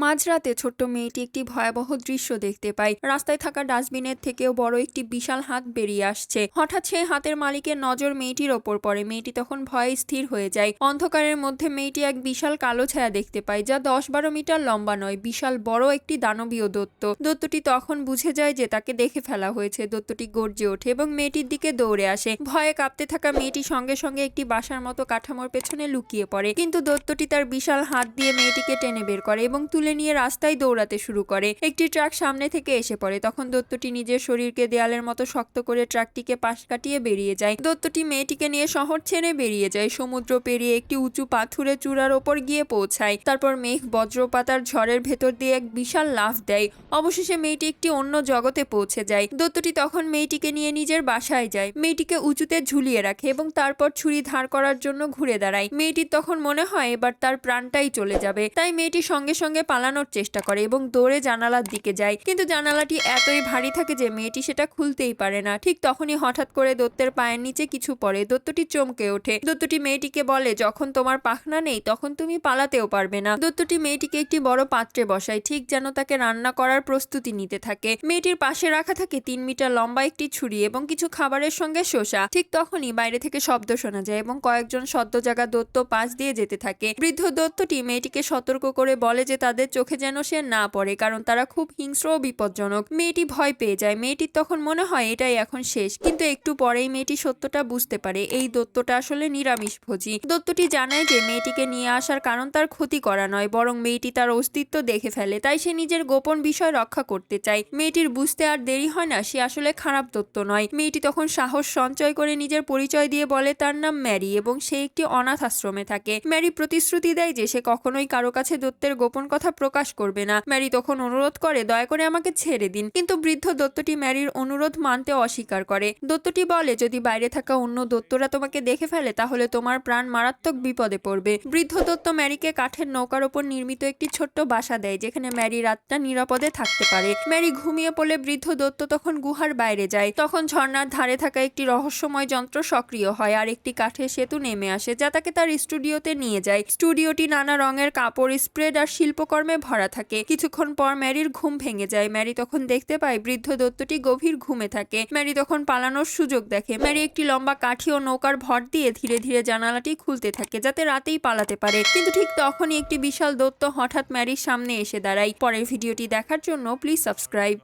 মাঝরাতে ছোট্ট মেয়েটি একটি ভয়াবহ দৃশ্য দেখতে পায়। রাস্তায় থাকা ডাস্টবিনের থেকেও বড় একটি বিশাল হাত বেরিয়ে আসছে। হঠাৎ সেই হাতের মালিকের নজর মেয়েটির ওপর পড়ে। মেয়েটি তখন ভয়ে স্থির হয়ে যায়। অন্ধকারের মধ্যে মেয়েটি এক বিশাল কালো ছায়া দেখতে পায়, যা 10-12 মিটার লম্বা নয়, বিশাল বড় একটি দানবীয় দৈত্য। দৈত্যটি তখন বুঝে যায় যে তাকে দেখে ফেলা হয়েছে। দৈত্যটি গর্জে ওঠে এবং মেয়েটির দিকে দৌড়ে আসে। ভয়ে কাঁপতে থাকা মেয়েটি সঙ্গে সঙ্গে একটি বাসার মতো কাঠামোর পেছনে লুকিয়ে পড়ে, কিন্তু দৈত্যটি তার বিশাল হাত দিয়ে মেয়েটিকে টেনে বের করে এবং তুলে নিয়ে রাস্তায় দৌড়াতে শুরু করে। একটি ট্রাক সামনে থেকে এসে পড়ে। তখন দৈত্যটি নিজের শরীরকে দেয়ালের মতো শক্ত করে ট্রাকটিকে পাশ কাটিয়ে বেরিয়ে যায়। দৈত্যটি মেয়েটিকে নিয়ে শহর ছেড়ে বেরিয়ে যায়। সমুদ্র পেরিয়ে একটি উঁচু পাথুরে চূড়ার ওপর গিয়ে পৌঁছায়। তারপর মেঘ বজ্রপাতার ঝড়ের ভেতর দিয়ে এক বিশাল লাফ দেয়। অবশেষে মেয়েটি একটি অন্য জগতে পৌঁছে যায়। দৈত্যটি তখন মেয়েটিকে নিয়ে নিজের বাসায় যায়। মেয়েটিকে উঁচুতে ঝুলিয়ে রাখে এবং তারপর ছুরি ধার করার জন্য ঘুরে দাঁড়ায়। মেয়েটির তখন মনে হয় এবার তার প্রাণটাই চলে যাবে। তাই মেয়েটি সঙ্গে সঙ্গে পালানোর চেষ্টা করে এবং দৌড়ে জানালার দিকে যায়, কিন্তু জানালাটি এতই ভারী থাকে যে মেয়েটি সেটা খুলতেই পারে না। ঠিক তখনই হঠাৎ করে দৈত্যের পায়ের নিচে কিছু পড়ে। দৈত্যটি চমকে ওঠে। দৈত্যটি মেয়েটিকে বলে, যখন তোমার পাখনা নেই তখন তুমি পালাতেও পারবে না। দৈত্যটি মেয়েটিকে একটি বড় পাত্রে বসায়, ঠিক যেন তাকে রান্না করার প্রস্তুতি নিতে থাকে। মেয়েটির পাশে রাখা থাকে 3 মিটার লম্বা একটি ছুরি এবং কিছু খাবারের সঙ্গে শসা। ঠিক তখনই বাইরে থেকে শব্দ শোনা যায় এবং কয়েকজন সদ্যজাগা দৈত্য পাশ দিয়ে যেতে থাকে। বৃদ্ধ দৈত্যটি মেয়েটিকে সতর্ক করে বলে যে তাদের চোখে যেন সে না পড়ে, কারণ তারা খুব হিংস্র ও বিপজ্জনক। মেয়েটি ভয় পেয়ে যায়। মেয়েটির তখন মনে হয় এটাই এখন শেষ, কিন্তু একটু পরেই মেয়েটি সত্যটা বুঝতে পারে, এই দৈত্যটা আসলে নিরামিষভোজী। দৈত্যটি জানায় যে মেয়েটিকে নিয়ে আসার কারণ তার ক্ষতি করা নয়, বরং মেয়েটি তার অস্তিত্ব দেখে ফেলে, তাই সে নিজের গোপন বিষয় রক্ষা করতে চায়। মেয়েটির বুঝতে আর দেরি হয় না, সে আসলে খারাপ দৈত্য নয়। মেয়েটি তখন সাহস সঞ্চয় করে নিজের পরিচয় দিয়ে বলে তার নাম ম্যারি এবং সে একটি অনাথ আশ্রমে থাকে। ম্যারি প্রতিশ্রুতি দেয় যে সে কখনোই কারো কাছে দৈত্যের গোপন কথা প্রকাশ করবে না। ম্যারি তখন অনুরোধ করে, দয়া করে আমাকে ছেড়ে দিন, কিন্তু বৃদ্ধ দৈত্যটি ম্যারির অনুরোধ মানতে অস্বীকার করে। দৈত্যটি বলে, যদি বাইরে থাকা অন্য দৈত্যরা তোমাকে দেখে ফেলে তাহলে তোমার প্রাণ মারাত্মক বিপদে পড়বে। বৃদ্ধ দৈত্য ম্যারিকে কাঠের নৌকার ওপর নির্মিত একটি ছোট্ট বাসা দেয়, যেখানে ম্যারি রাতটা নিরাপদে থাকতে পারে। ম্যারি ঘুমিয়ে পড়লে বৃদ্ধ দৈত্য তখন গুহার বাইরে যায়। তখন ঝর্ণার ধারে থাকা একটি রহস্যময় যন্ত্র সক্রিয় হয় আর একটি কাঠের সেতু নেমে আসে, যা তাকে তার স্টুডিওতে নিয়ে যায়। স্টুডিওটি নানা রঙের কাপড়, স্প্রেড আর শিল্পকর্মে ভরা থাকে। কিছুক্ষণ পর ম্যারির ঘুম ভেঙে যায়। ম্যারি তখন দেখতে পায় বৃদ্ধ দৈত্যটি গভীর ঘুমে থাকে। ম্যারি তখন পালানোর সুযোগ দেখে। ম্যারি একটি লম্বা কাঠি ও নৌকার ভর দিয়ে ধীরে ধীরে জানালাটি খুলতে থাকে, যাতে রাতেই পালাতে পারে। কিন্তু ঠিক তখনই একটি বিশাল দৈত্য হঠাৎ ম্যারির সামনে এসে দাঁড়ায়। পরের ভিডিওটি দেখার জন্য প্লিজ সাবস্ক্রাইব।